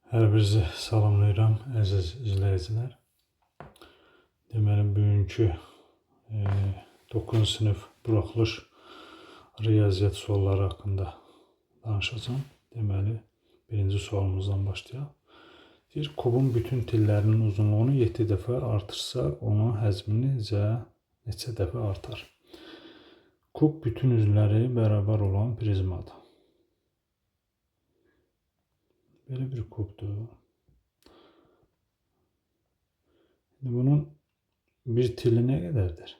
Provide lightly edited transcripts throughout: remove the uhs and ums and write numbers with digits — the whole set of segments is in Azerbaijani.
Hər birinizi salamlayıram, əziz izləyicilər. Deməli, bugünkü 9-cu sinif buraxılış riyaziyyat sualları haqqında danışacağım. Deməli, birinci sualımızdan başlayaq. Deyir, kubun bütün tillərinin uzunluğunu 7 dəfə artırsaq, onun həzmini neçə dəfə artar? Kub bütün üzləri bərabər olan prizmadır. Belə bir kubdur. Bunun bir tili nə qədərdir?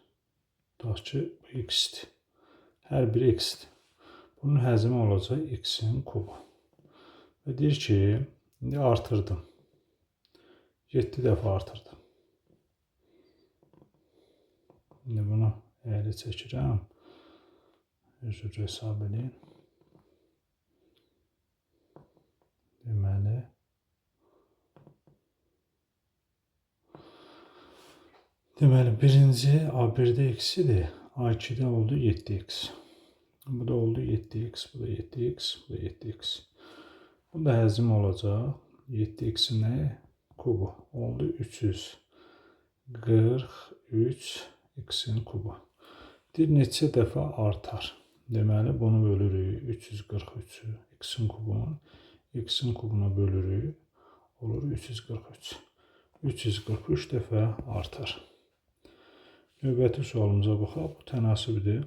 Tutaq ki, bu x-dir. Hər biri x-dir. Bunun həzmi olacaq x-in kubu. Və deyir ki, indi artırdım. 7 dəfə artırdım. İndi bunu əyri çəkirəm. Üzrə hesab edin. Deməli, birinci A1-də x-idir. A2-də oldu 7x. Bu da oldu 7x, bu da 7x, bu da 7x. Bu da həzm olacaq 7x-in nə? Kubu. Oldu 343 x-in kubu. Deyir, neçə dəfə artar? Deməli, bunu bölürük 343-ü x-in kubunun. X-in kubuna bölürük. Olur 343. 343 dəfə artar. Növbəti sualımıza baxaq. Bu tənasibdir.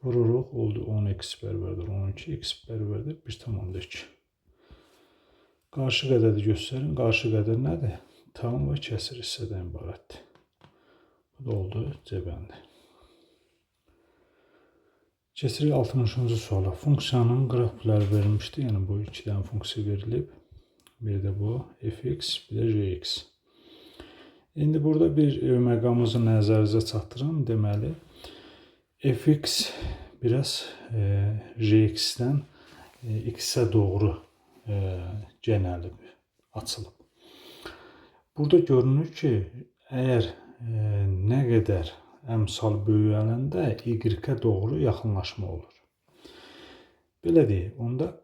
Vururuq. Oldu 10x bərabərdir 12. X bərabərdir 1,2. Qarşı qədədi göstərin. Qarşı qədəd nədir? Tam və kəsir hissədən ibarətdir. Bu da oldu C bəndi. Keçirik 60-cı suala. Funksiyanın qrafikləri verilmişdir. Yəni, bu iki dənə funksiya verilib. Bir də bu fx, bir də gx. İndi burada bir məqamımızı nəzərinizə çatdırın. Deməli, fx biraz gx-dən x-ə doğru genəlib, açılıb. Burada görünür ki, əgər nə qədər əmsal böyüyəndə y-ə doğru yaxınlaşma olur. Belə deyək, onda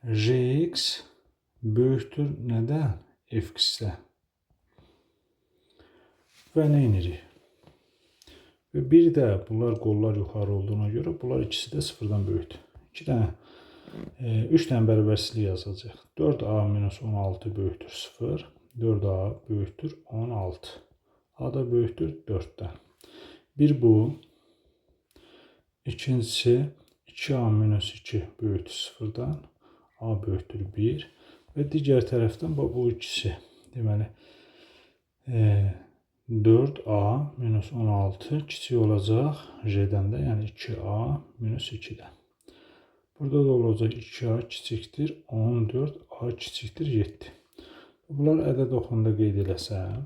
gx böyükdür nədən? Fx-də. Və nə edirik? Və bir də bunlar qollar yuxarı olduğuna görə bunlar ikisi də sıfırdan böyükdür. 3 dənə bərabərsizlik yazacaq. 4a-16 böyükdür 0. 4a böyükdür 16. A da böyükdür 4-dən. Bir bu. İkincisi 2a-2 böyükdür 0-dan. A böyükdür 1. Və digər tərəfdən bu ikisi. Deməli, 4a-16 kiçik olacaq j-dən də, yəni 2a-2-dən. Burada da olacaq 2a kiçikdir 14, a kiçikdir 7. Bunlar ədəd oxunda qeyd eləsəm,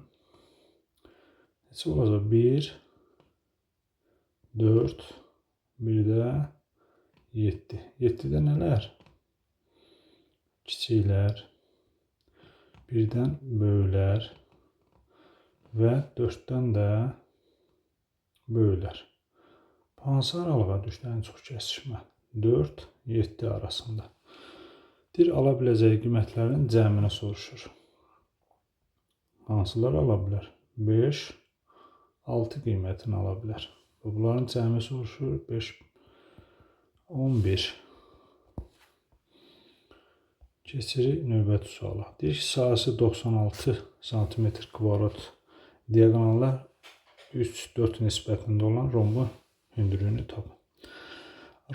neçə olacaq? 1, 4, bir də 7. 7-də nələr? Kiçiklər, birdən böyüklər və 4-dən də böyüklər. Hansı aralığa düşdü ən çox kəsişmə? 4, 7 arasında. Deyir, ala biləcəyi qiymətlərin cəmini soruşur. Hansılar ala bilər? 5, 6 qiymətini ala bilər. Bunların cəmi soruşur. 5, 11. Keçirik növbəti suala. Deyir ki, sahəsi 96 cm², diaqonallar 3-4 nisbətində olan rombun hündürlüyünü tapın.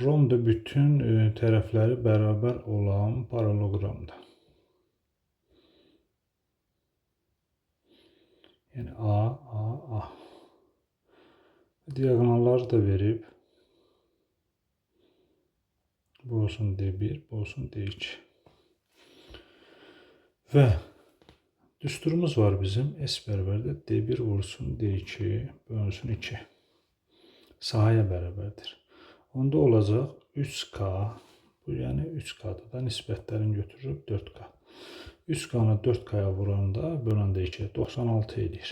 Romb da bütün tərəfləri bərabər olan paralelogramdır. Yəni A. Diaqonalları da verib. Bu olsun D1, bu olsun D2. Və düsturumuz var bizim. S bərabərdir. D1 vursun D2 bölünsün 2. Sahəyə bərabərdir. Onda olacaq 3K. Bu yəni 3K-da da nisbətlərin götürülüb 4K. 3K-nı 4K-ya vuranda böləndə 2, 96 edir.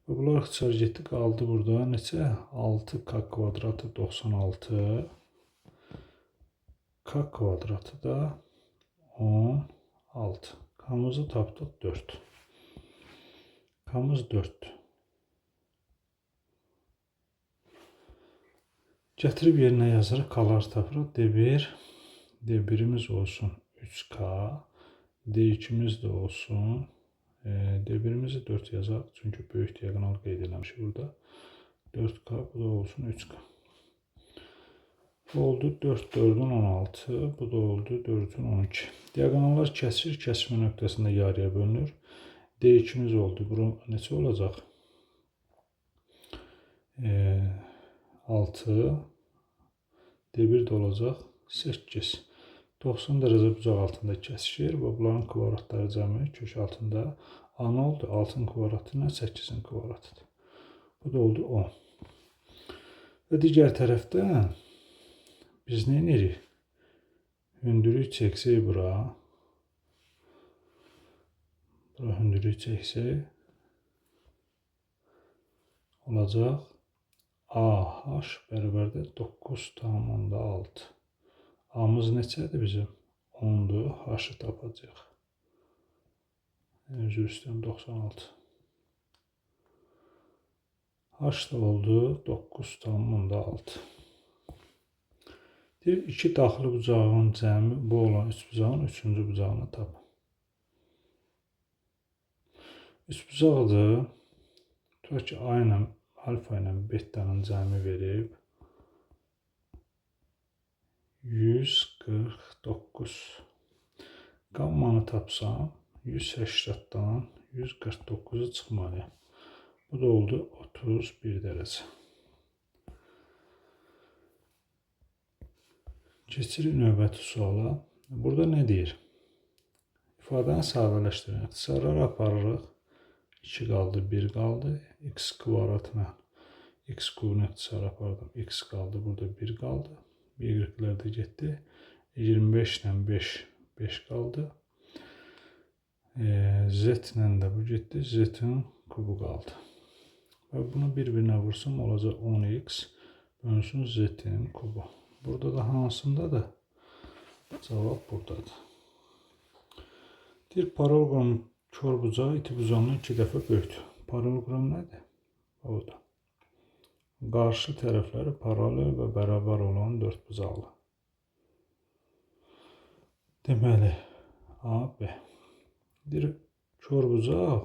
Və bunlar ixtisar getdi, qaldı burada neçə? 6K kvadratı 96. K kvadratı da 16. K'mızı tapdıq 4. K'mız 4'dür. Gətirib yerinə yazırıq, K'ları tapırıq. D1'imiz olsun 3K. D2'miz də olsun. D1'imizi 4 yazaq. Çünki böyük diagonal qeyd eləmişik burada. 4K, bu da olsun 3K. Bu oldu 4, 4'ün 16. Bu da oldu 4'ün 12. Diagonallar kəsir. Kəsmə nöqtəsində yarıya bölünür. D2'miz oldu. Bura neçə olacaq? 6. D1 də olacaq 8. 90 dərəcə bucaq altında kəsişir və bunların kvadratları cəmi kök altında A nə oldu? 6'ın kvadratı ilə 8'in kvadratıdır. Bu da oldu 10. Və digər tərəfdən biz nə edirik? Hündürlük çəksək bura. Bura hündürlük çəksək olacaq AH bərabərdə 9,6. A'mız neçədir bizim? 10'dur. H'ı tapacaq. Üzr istəyirəm 96. H da oldu 9,6. Deyir, iki daxili bucağın cəmi bu olan üç bucağın üçüncü bucağını tap. Üç bucaqdır. Tutaq ki, A ilə alfa ilə bettanın cəmi verib 149. Qammanı tapsam 180'dan 149'u çıxmalıyam. Bu da oldu 31 dərəcə. Keçirik növbəti suala. Burada nə deyir? İfadəni sadələşdirin. İxtisarları aparırıq. 2 qaldı, 1 qaldı. X kvadratına X kubunu ixtisar apardım. X qaldı, burada 1 qaldı. Y-lər də getdi. 25 ilə 5 qaldı. Z ilə də bu getdi. Z-in kubu qaldı. Və bunu bir-birinə vursam olacaq 10x bölünsün Z-in kubu. Burada da hansındadır? Cavab buradadır. Deyir, paralelogramın kör bucağı iti bucağından 2 dəfə böyükdür. Paralelogram nədir? O da. Qarşı tərəfləri paralel və bərabər olan 4 bucaqlı. Deməli, AB. Deyir, kör bucaq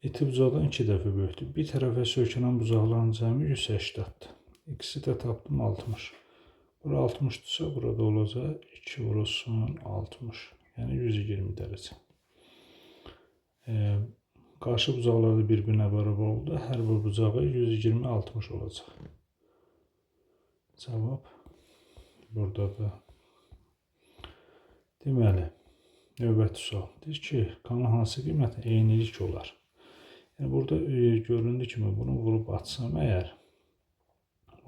iti bucaqdan 2 dəfə böyükdür. Bir tərəfə söykənən bucaqların cəmi 180'dir. İkisi də tapdım 60. Bura 60'dırsa burada olacaq 2 vurulsun 60. Yəni 120 dərəcə. Qarşı bucaqlar da bir-birinə bərabər oldu. Hər bir bucağı 120-60 olacaq. Cavab buradadır. Deməli, növbəti sual. Deyir ki, K'nın hansı qiymətə eynilik olar? Yəni, burada göründüyü kimi bunu vurub açsam əgər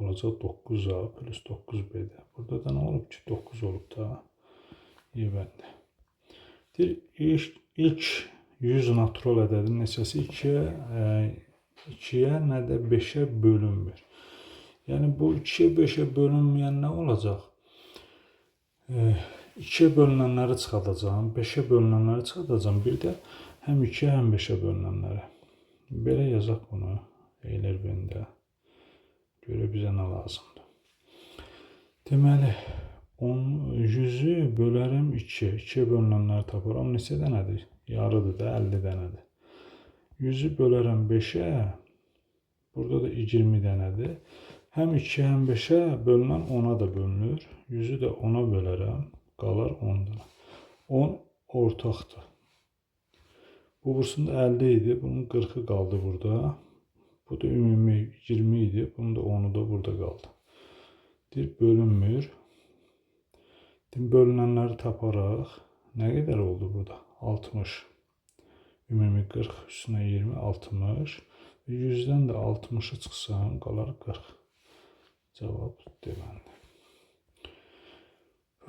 olacaq 9A plus 9B'də. Burada da nə olub ki? 9 olub da. Yebəndə. Deyir, ilk 100 natural ədədin neçəsi 2'yə nə də 5'ə bölünmür. Yəni, bu 2'yə 5'ə bölünməyən nə olacaq? 2'yə bölünənləri çıxadacağım, 5'ə bölünənləri çıxadacağım. Bir də həm 2'yə, həm 5'ə bölünənləri. Belə yazaq bunu Eylerbendə. Görə bizə nə lazımdır. Deməli, 100'ü bölərəm 2'yə. 2'yə bölünənləri taparam. Neçə dənədir? Yarıdır da, 50 dənədir. 100'ü bölərəm 5'ə. Burada da 20 dənədir. Həm 2'yə, həm 5'ə bölünən 10'a da bölünür. 100'ü də 10'a bölərəm. Qalar 10 dənə. 10 ortaqdır. Bu bursunda 50 idi. Bunun 40'ı qaldı burada. Bu da ümumi 20 idi. Bunun da 10'u da burada qaldı. Deyir, bölünmür. Bölünənləri taparaq. Nə qədər oldu burada? 60. Ümumi 40 üstünə 20, 60. 100'dən də 60'ı çıxsam, qalar 40. Cavab deməlidir.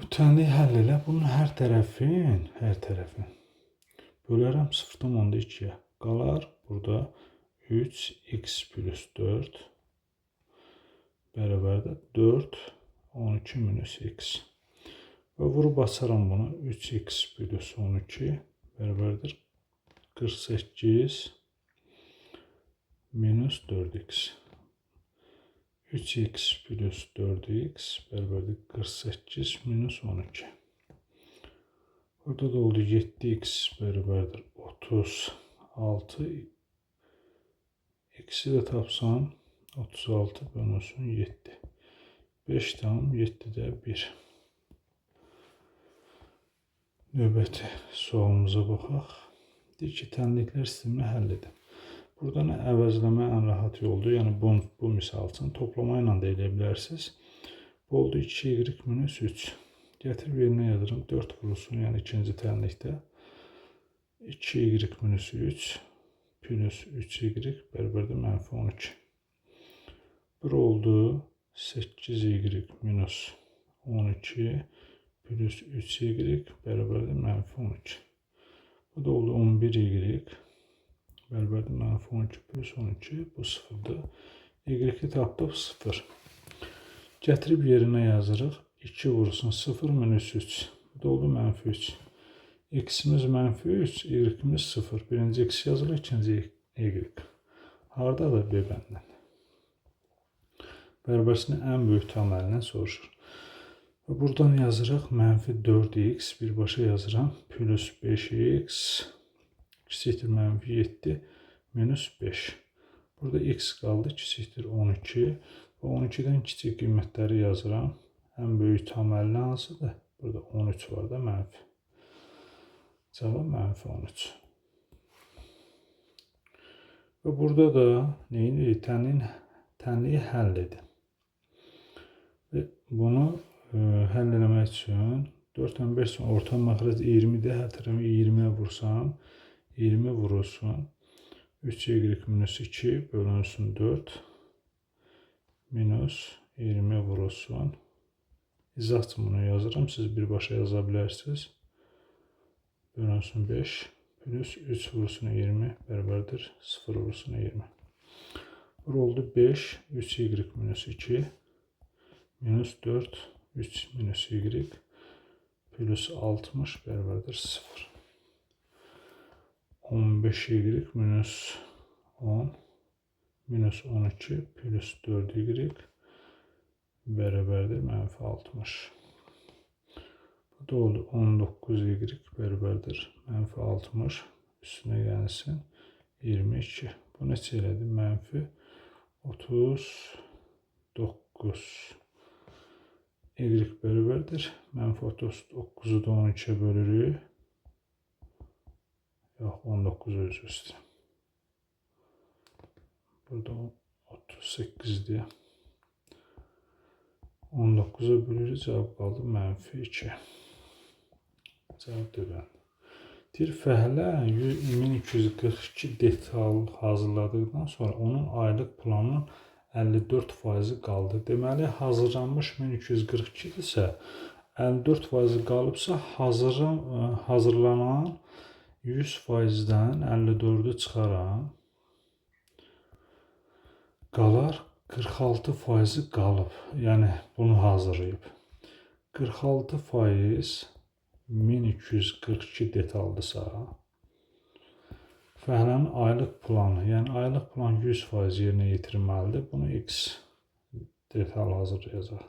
Ötənliyi həll elə. Bunun hər tərəfin bölərəm 0,2'yə. Qalar burada 3x plus 4 bərabərdə 4, 12 minus x. Və vurub açaram bunu. 3x plus 12 bərabərdir 48 minus 4x. 3x plus 4x bərabərdir 48 minus 12. Burada da oldu 7x bərabərdir 36. X'i də tapsam 36 bölünsün 7. 5 tam 7'də 1. Növbəti sualımıza baxaq. Deyir ki, tənliklər sistemini həll edin. Buradan əvəzləmə ən rahat yoldur. Yəni bu misal üçün toplama ilə də edə bilərsiniz. Bu oldu 2y minus 3. Gətirib yerinə yazırım. 4 vurulsun, yəni ikinci tənlikdə. 2y minus 3 plus 3y bərabərdir mənfi 12. Bir oldu 8y minus 12 plus 3y bərabərdir mənfi 12. Bu da oldu 11y bərabərdir mənfi 12 plus 12. Bu sıfırdır. Y-i tapdıq 0. Gətirib yerinə yazırıq. 2 vursun 0 minus 3. Bu da oldu mənfi 3. X'imiz mənfi 3, y-imiz 0. Birinci x yazılır, ikinci y. Haradadır B bəndən? Bərabərsinin ən böyük tam əlindən soruşur. Və buradan yazırıq mənfi 4x, birbaşa yazıram, plus 5x, kiçikdir mənfi 7, minus 5. Burada x qaldı, kiçikdir 12 və 12-dən kiçik qiymətləri yazıram. Ən böyük tam əlinə hansıdır? Burada 13 var da mənfi. Cavab mənfi 13. Və burada da neyini? Tənliyi həll edin. Və bunu həll eləmək üçün 4-dən 5 son orta məxrəc 20-dir. Hər tərəfə 20-yə vursam, 20 vurulsun. 3y minus 2 bölünsün 4 minus 20 vurulsun. İzah üçün bunu yazıram. Siz birbaşa yaza bilərsiniz. Bölünsün 5 plus 3 vurulsun 20 bərabərdir 0 vurulsun 20. Bura oldu 5, 3y minus 2 minus 4, 3 minus y plus 60 bərabərdir 0. 15y minus 10 minus 12 plus 4y bərabərdir mənfi 60. Bu da oldu 19y bərabərdir mənfi 60. Üstünə gəlsin 22. Bu neçə elədi? Mənfi 39. Y bərabərdir. Mənfi 39'u da 12'ye bölürük. Yox, 19 öz üstü. Burada 38'dir. 19'a bölürük. Cavab qaldı mənfi 2. Cavab deyilən. Deyir, fəhlə 1242 detal hazırladıqdan sonra onun aylıq planının 54% qaldı. Deməli, hazırlanmış 1242 isə 54% qalıbsa, hazırlanan 100%-dən 54'ü çıxaram. Qalar 46% qalıb. Yəni, bunu hazırlayıb. 46% 1242 detaldısa, fəhlənin aylıq planı, yəni aylıq plan 100% yerinə yetirməlidir. Bunu x detal hazırlayacaq.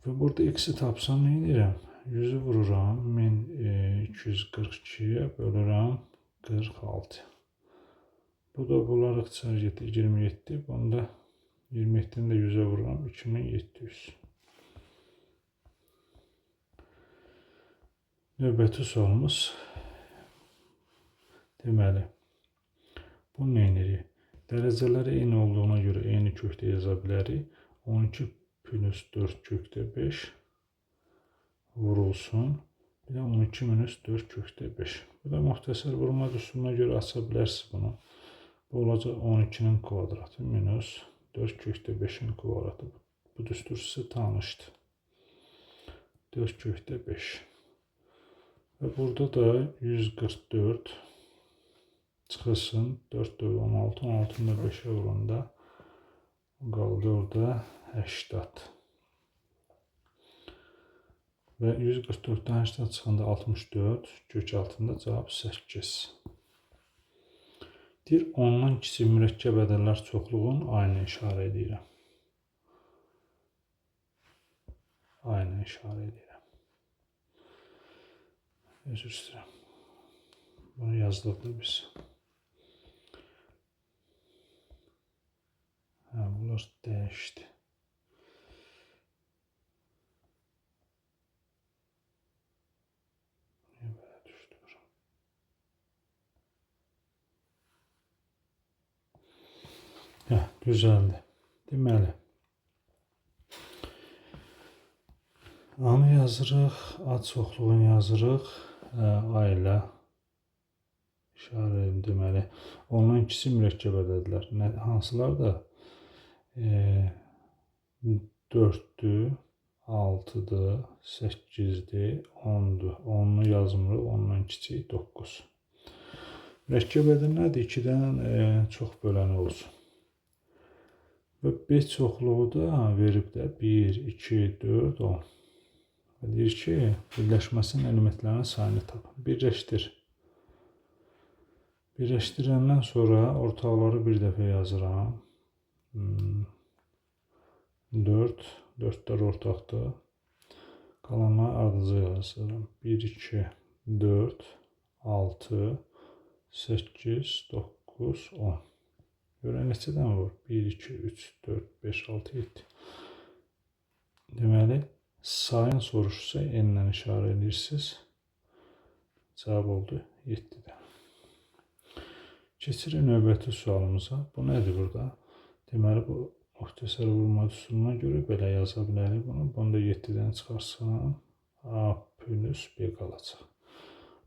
Və burada x-i tapsam, nə edirəm? 100'ü vururam, 1242'ye bölürəm 46. Bu da bularıq çıxar 27. Bunda 27'ni də 100'e vururam, 2700. Növbəti sualımız. Deməli, bu neyinirik? Dərəcələri eyni olduğuna görə eyni kökdə yaza bilərik. 12 plus 4 kökdə 5 vurulsun. Bir də 12 minus 4 kökdə 5. Bu da müxtəsər vurma düsturuna görə aça bilərsiniz bunu. Bu olacaq 12'nin kvadratı minus 4 kökdə 5'in kvadratı. Bu düstur sizə tanışdır. 4 kökdə 5. Və burada da 144 çıxılsın. 4, 4, 16, 16'nı da 5'e vuranda qaldı orada 80. və 144-dən 8-dən çıxanda 64, kök altında cavab 8. Deyir, ondan kiçik mürəkkəb ədədlər çoxluğun aynı işarə edirəm. Aynı işarə edirəm. Üzr istəyirəm. Bunu yazdıq da biz. Bunlar dəyişdi. Niyə belə düşdü bura? Düzəldi. Deməli, A-nı yazırıq, A çoxluğunu yazırıq, A ilə işarə edim. Deməli, ondan kiçik mürəkkəb ədədlər. Hansılar da? 4-dür, 6-dır, 8-dir, 10-dur. 10-nu yazmırıq, ondan kiçik 9. Mürəkkəb ədəd nədir? 2-dən çox böləni olsun. Və 5 çoxluğu da verib də 1, 2, 4, 10. Deyir ki, birləşməsinin elementlərinin sayını tapın. Birləşdir. Birləşdirəndən sonra ortaqları bir dəfə yazıram. 4, 4-lər ortaqdır. Qalanları ardıcı yazıram. 1, 2, 4, 6, 8, 9, 10. Görək neçədən var? 1, 2, 3, 4, 5, 6, 7. Deməli, sayın soruşsa n-lə işarə edirsiniz. Cavab oldu 7-dən. Keçirik növbəti sualımıza. Bu nədir burada? Deməli, bu muxtəsər vurma üsuluna görə belə yaza bilərik bunu. Bunu da 7-dən çıxarsam, A plus B qalacaq.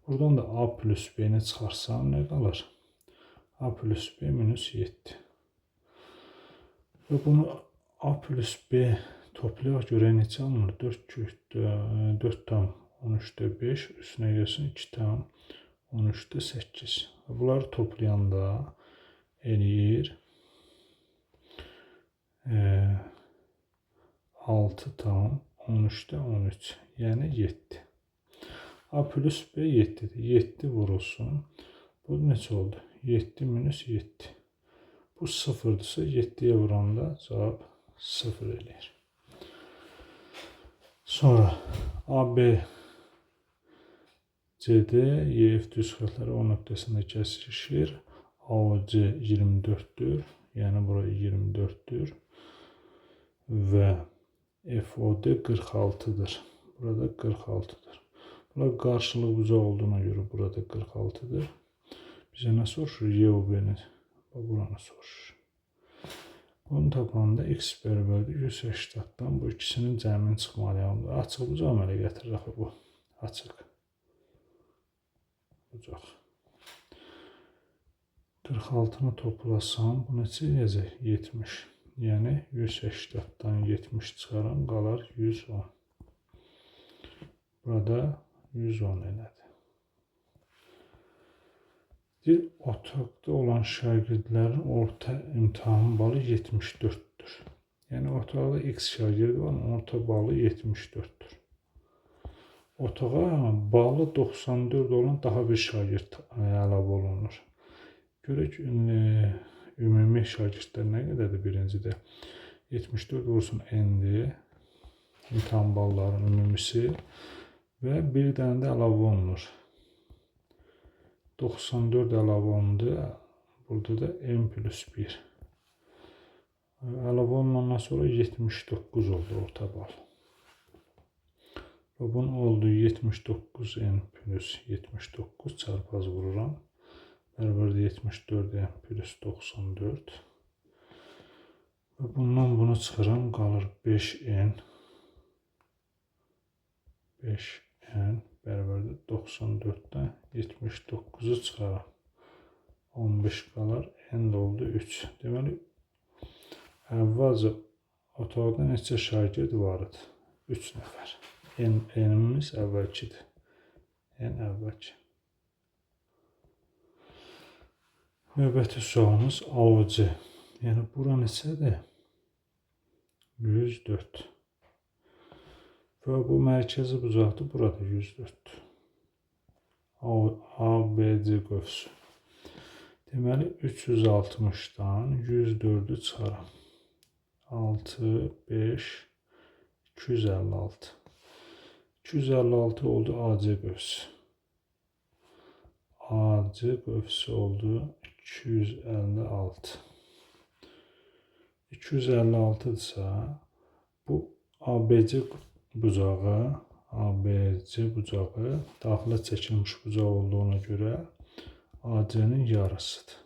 Buradan da A plus B-ni çıxarsam nə qalır? A plus B minus 7. Və bunu A plus B toplayaq görək neçə alınır? 4 tam 13-də 5, üstünə gəlsin 2 tam 13-də 8. Bunları toplayanda eləyir 6 tam 13-də 13, yəni 7. A plus B 7-dir. 7 vurulsun. Bu neçə oldu? 7 minus 7. Bu 0-dırsa 7-yə vuranda cavab 0 eləyir. Sonra AB CD YF düz xətləri O nöqtəsində kəsişir. AOC 24-dür. Yəni bura 24-dür. Və FOD 46-dır. Burada 46-dır. Bunlar qarşılıq bucaq olduğuna görə burada 46-dır. Bizə nə soruşur? YOB-ni. Buranı soruşur. Bunu tapanda x bərabərdir 180-dan bu ikisinin cəmini çıxmalıyam. Açıq bucaq əmələ gətirir axı bu. Açıq bucaq. 46-nı toplasam, bu neçə eləyəcək? 70. Yəni 180-dan 70 çıxaram, qalar 110. Burada 110 elədi. Otaqda olan şagirdlərin orta imtahan balı 74-dür. Yəni otaqda x şagird var, orta balı 74-dür. Otağa balı 94 olan daha bir şagird əlavə olunur. Görək ümumi şagirdlər nə qədərdir birincidə? 74 vursun n-dir. İmtahan ballarının ümumisi və bir dənə də əlavə olunur. 94 əlavə olundu. Burada da n plus 1. Əlavə olunandan sonra 79 oldu orta bal. Və bunun oldu 79 n plus 79 çarpaz vururam. Bərabərdə 74 n plus 94. Və bundan bunu çıxıram, qalır 5n. 5n bərabərdə 94-dən 79-u çıxaram. 15 qalar, n də oldu 3. Deməli, əvvəlcə otaqda neçə şagird var idi? 3 nəfər. N-imiz əvvəlkidir. N əvvəlki. Növbəti sualımız AOC. Yəni, bura neçədir? 104. Və bu mərkəzi bucaqdır. Burada 104'dür. ABC qövsü. Deməli 360'dan 104'ü çıxaram. 6, 5, 256. 256 oldu AC qövsü. AC qövsü oldu 256. 256'dırsa bu ABC bucağı daxilə çəkilmiş bucaq olduğuna görə AC-nin yarısıdır.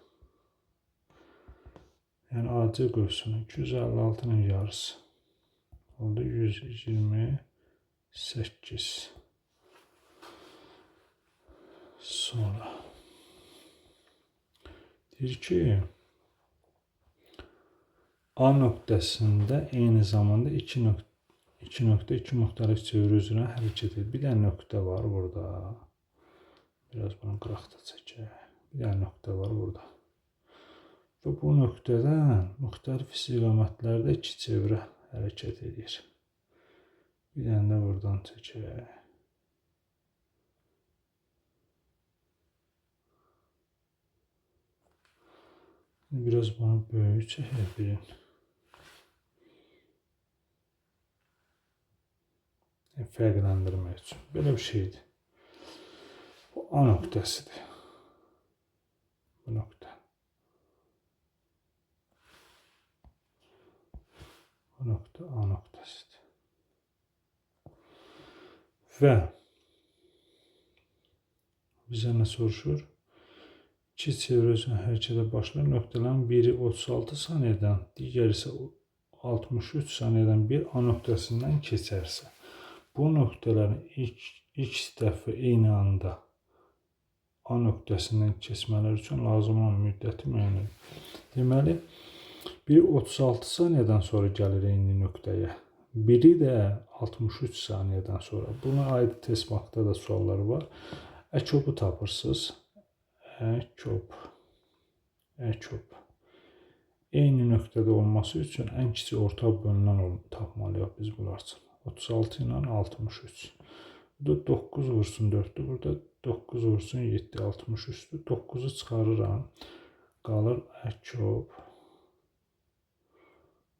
Yəni AC qövsünün 256'nın yarısı oldu 128. Sonra deyir ki, A nöqtəsində eyni zamanda 2 müxtəlif çevre üzrə hərəkət edir. Bir dənə nöqtə var burada. Biraz bunu qıraq da çəkək. Bir dənə nöqtə var burada. Və bu nöqtədən müxtəlif istiqamətlərdə 2 çevrə hərəkət edir. Bir dənə də buradan çəkək. Biraz bunu böyük çəkək birin. Fərqləndirmək üçün. Belə bir şeydir. Bu A nöqtəsidir. Bu nöqtə. Bu nöqtə A nöqtəsidir. Və bizə nə soruşur? 2 çevrə üzrə hərəkətə başlayan nöqtələrin biri 36 saniyədən, digəri isə 63 saniyədən bir A nöqtəsindən keçərsə, bu nöqtələrin ilk dəfə eyni anda A nöqtəsindən keçmələri üçün lazım olan müddəti müəyyən edir. Deməli, biri 36 saniyədən sonra gəlir eyni nöqtəyə, biri də 63 saniyədən sonra. Buna aid test bankda da suallar var. Əkobu tapırsınız. Əkob. Eyni nöqtədə olması üçün ən kiçik ortaq bölünən tapmalıyıq biz bunlar üçün. 36 ilə 63. Burada 9 vursun 4'dür. Burada 9 vursun 7, 63'dür. 9'u çıxarıram. Qalır əkob.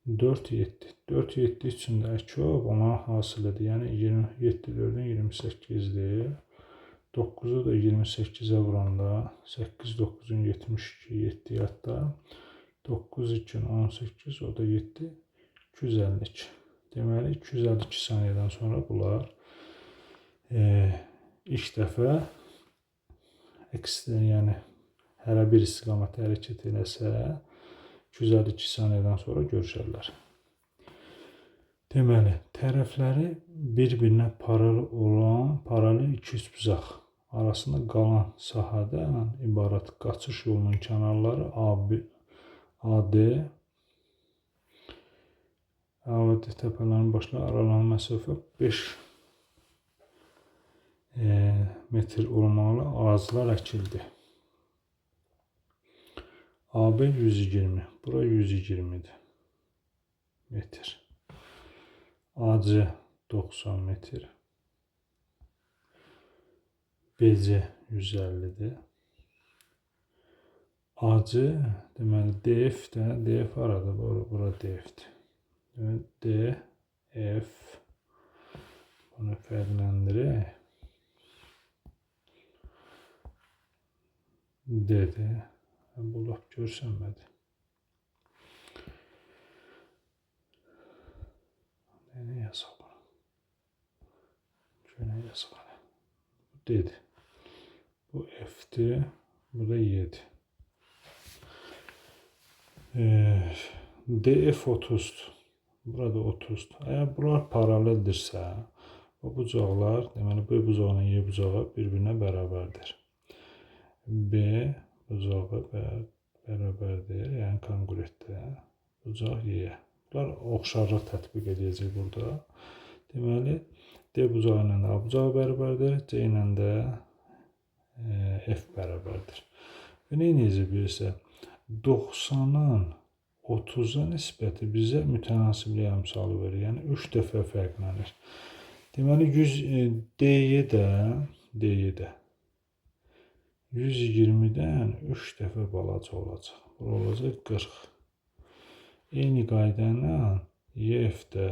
4, 7. 4, 7 üçün də əkob ona hasilidir. Yəni 27, 4'ün 28'dir. 9'u da 28'e vuranda 8, 9'un 72, 7 hatta 9, 2, 18, o da 7, 252. Deməli 252 saniyədən sonra bunlar ilk dəfə yəni hərə bir istiqamətə hərəkət eləsə 252 saniyədən sonra görüşərlər. Deməli, tərəfləri bir-birinə paralel iki üçbucaq arasında qalan sahədən ibarət qaçış yolunun kənarları AD təpələrin başları aralanan məsafə 5 metr olmalı ağaclar əkildi. AB 120, bura 120'dir metr. AC 90 metr. BC 150'dir. AC deməli DF də, DF arada, bura DF'dir. DF bunu fərqləndirək. D'dir. Bu laf görsənmədi. Ne yazıq buna? Şöyle yazıq. Bu D'dir. Bu F'dir. Bu da Y'dir. DF 30'dur. Burada 30'dur. Əgər bunlar paraleldirsə, bu bucaqlar, deməli B bucağına Y bucağı bir-birinə bərabərdir. B bucağı bərabərdir, yəni konqruentdir. Bucaq Y. Bunlar oxşarlıq tətbiq edəcək burada. Deməli, D bucağı ilə A bucağı bərabərdir, C ilə də F bərabərdir. Və nə edəcək bilirsə, 90'ın 30'a nisbəti bizə mütənasiblik əmsalı verir. Yəni 3 dəfə fərqlənir. Deməli 100 D-yə 120-dən 3 dəfə balaca olacaq. Bu olacaq 40. Eyni qayda ilə YF-də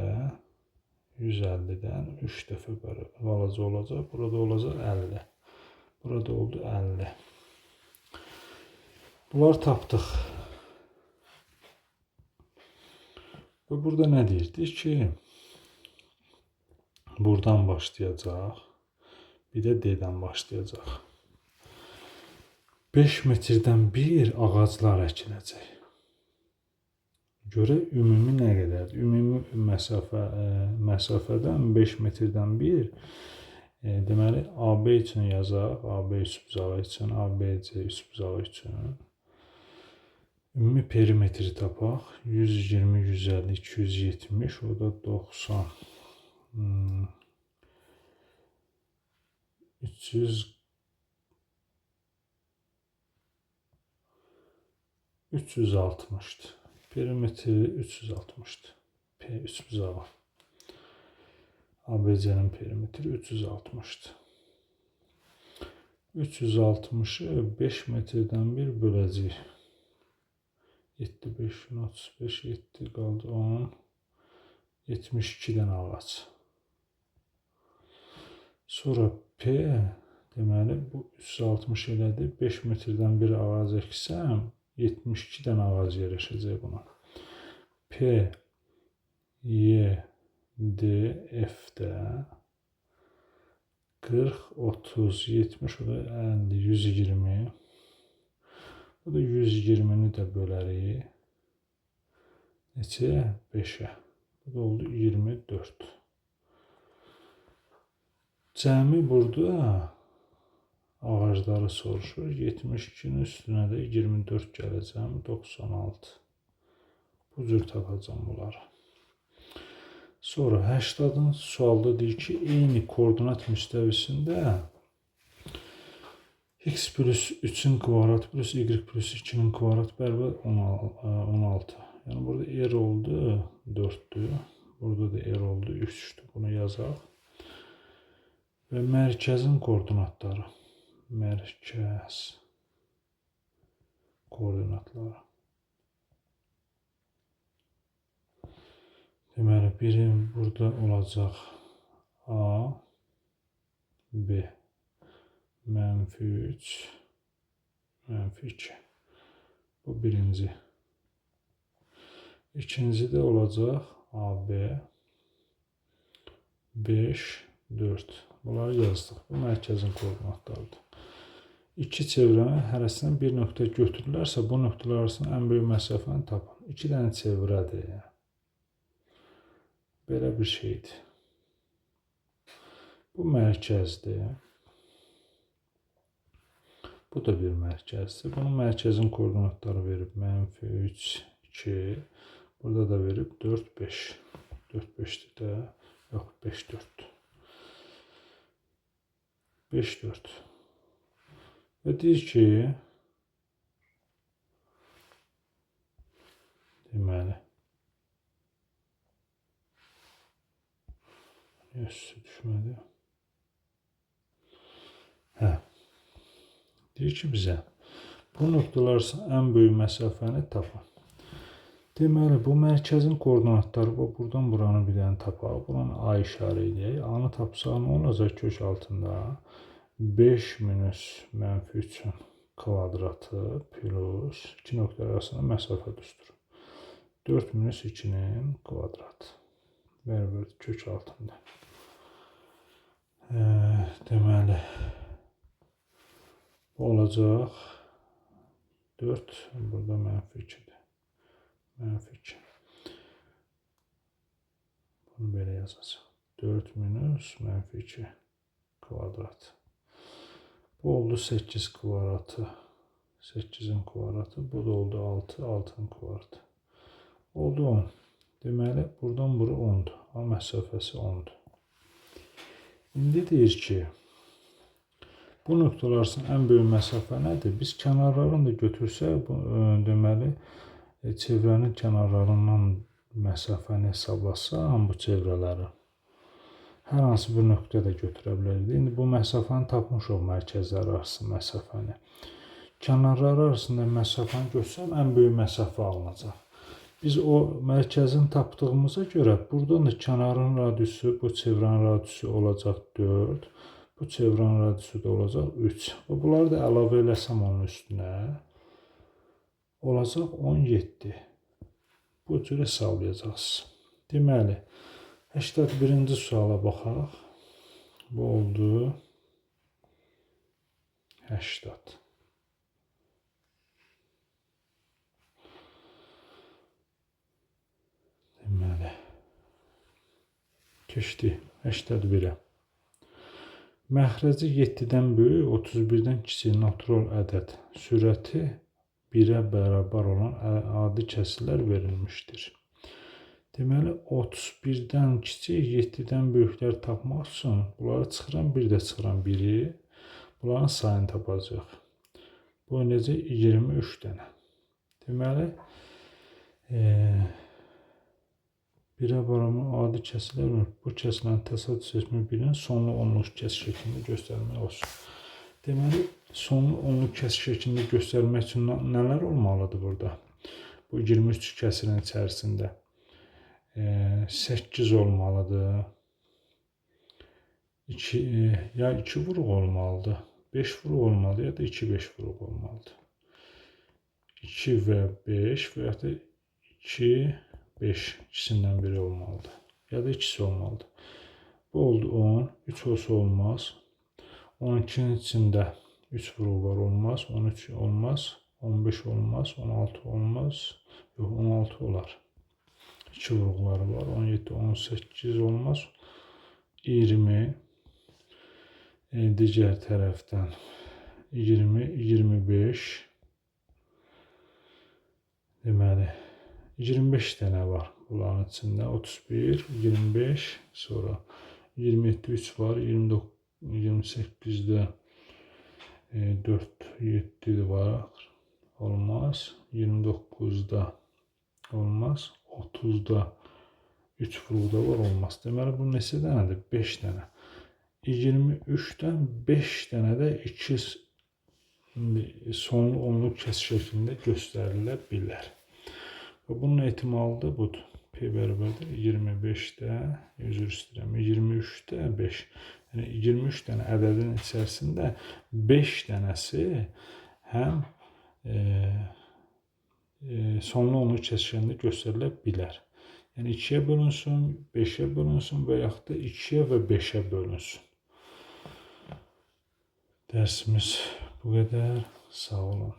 150-dən 3 dəfə balaca olacaq. Burada olacaq 50. Burada oldu 50. Bunları tapdıq. Və burada nə deyirdik ki, buradan başlayacaq. Bir də D-dən başlayacaq. 5 metrdən bir ağaclar əkiləcək. Görə ümumi nə qədərdir? Ümumi məsafədən 5 metrdən bir deməli AB üçün yazaq. AB üsbucağı üçün, ABC üsbucağı üçün. Ümumi perimetri tapaq. 120, 150, 270, o da 90. 360'dır. Perimetri 360'dır. P üsbucağı. ABC'nin perimetri 360'dır. 360'ı 5 metreden bir böləcəyik. 7, 5, 35, 7 qaldı 10. 72'dən ağac. Sonra P deməli bu 360 elədi. 5 metrdən bir ağac əksəm 72'dən ağac yerləşəcək buna. P, Y, D, F'də 40, 30, 70, o da 50, 120. Bu da 120'ni də bölərik. Neçəyə? 5'ə. Bu da oldu 24. Cəmi burada ağacları soruşur. 72'nin üstünə də 24 gələcəm. 96. Bu cür tapacam bunları. Sonra 80'ın sualda deyir ki, eyni koordinat müstəvisində x plus 3'ün kvadrat plus y plus 2'nin kvadrat bərabər 16. Yəni burada r oldu 4'dür. Burada da r oldu 3'dür. Bunu yazaq. Və mərkəzin koordinatları. Mərkəz koordinatları. Deməli, biri burada olacaq A, B, -3, -2. Bu birinci. İkinci də olacaq AB, 5, 4. Bunları yazdıq. Bu mərkəzin koordinatlarıdır. İki çevrəni hərəsindən bir nöqtə götürürlərsə, bu nöqtələr arasında ən böyük məsafəni tapın. 2 dənə çevrədir. Belə bir şeydir. Bu mərkəzdir. Bu da bir mərkəzdir. Bunun mərkəzin koordinatları verib -3, 2. Burada da verib 4, 5. 4, 5'dir də. Yox, 5, 4'dür. 5, 4. Və deyir ki, deməli, niyə üstü düşmədi? Deyir ki, bizə bu nöqtələr ən böyük məsafəni tapın. Deməli, bu mərkəzin koordinatları, buradan buranı bir dənə tapaq. Buranı A işarə edək. A-nı tapsaq nə olacaq kök altında? 5 minus -3'ün kvadratı plus 2 nöqtə arasında məsafə düzdür. 4 minus 2'nin kvadratı. Bərabər kök altında. Deməli, bu olacaq 4, burada -2'dir. -2. Bunu belə yazacaq. 4 minus -2 kvadrat. Bu oldu 8 kvadratı. 8'in kvadratı. Bu da oldu 6. 6'nın kvadratı. Oldu 10. Deməli, buradan bura 10'dur. A məsafəsi 10'dur. İndi deyir ki, bu nöqtələr arasında ən böyük məsafə nədir? Biz kənarlarını da götürsək, deməli, çevrənin kənarlarından məsafəni hesablasam bu çevrələri. hər hansı bir nöqtədə götürə bilərik. İndi bu məsafəni tapmışıq, mərkəzlər arası məsafəni. Kənarlar arasında məsafəni götürsəm ən böyük məsafə alınacaq. Biz o mərkəzini tapdığımıza görə buradan da kənarın radiusu, bu çevrənin radiusu olacaq 4. Bu çevrənin radiusu da olacaq 3. Və bunları da əlavə eləsəm onun üstünə olacaq 17. Bu cür hesablayacaqsınız. Deməli, 81-ci suala baxaq. Bu oldu 80. Deməli, keçdik 81-ə. Məxrəci 7-dən böyük, 31-dən kiçik natural ədəd sürəti 1-ə bərabər olan adi kəsrlər verilmişdir. Deməli, 31-dən kiçik, 7-dən böyükləri tapmaq üçün bunları çıxıram, bir də çıxıram 1-i. Bunların sayını tapacaq. Bu necə? 23 dənə. Deməli, 1-ə bərabər adi kəsrlər bu kəsrlərin təsadüf seçimi 1-in sonlu onluq kəsr şəklində göstərmək olsun. Deməli, sonlu onluq kəsr şəklində göstərmək üçün nələr olmalıdır burada? Bu 23 kəsrin içərisində 8 olmalıdır. Ya 2 vuruq olmalıdır, 5 vuruq olmalıdır, ya da 2-5 vuruq olmalıdır. 2 və 5 və ya da 2, 5 ikisindən biri olmalıdır. Ya da ikisi olmalıdır. Bu oldu 10, 3 olsa olmaz. 12-nin içində 3 vuruq var, olmaz. 13 olmaz, 15 olmaz, 16 olmaz. Yox, 16 olar. 2 vuruqları var. 17, 18 olmaz. 20 digər tərəfdən 20, 25 deməli 25 dənə var bunların içində. 31, 25, sonra 27, 3 var. 29, 28-də 4, 7 var. Olmaz. 29-da olmaz. 30-da 3 vuruqda var, olmaz. Deməli, bu neçə dənədir? 5 dənə. 23-dən 5 dənə də 2 sonlu onluq kəsr şəklində göstərilə bilər. Və bunun ehtimalı da budur. P bərabərdir 25-də, üzr istəyirəm, 23-də 5. Yəni 23 dənə ədədin içərisində 5 dənəsi həm sonlu onluq kəsr şəklində göstərilə bilər. Yəni 2-yə bölünsün, 5-ə bölünsün və yaxud da 2-yə və 5-ə bölünsün. Dərsimiz bu qədər. Sağ olun.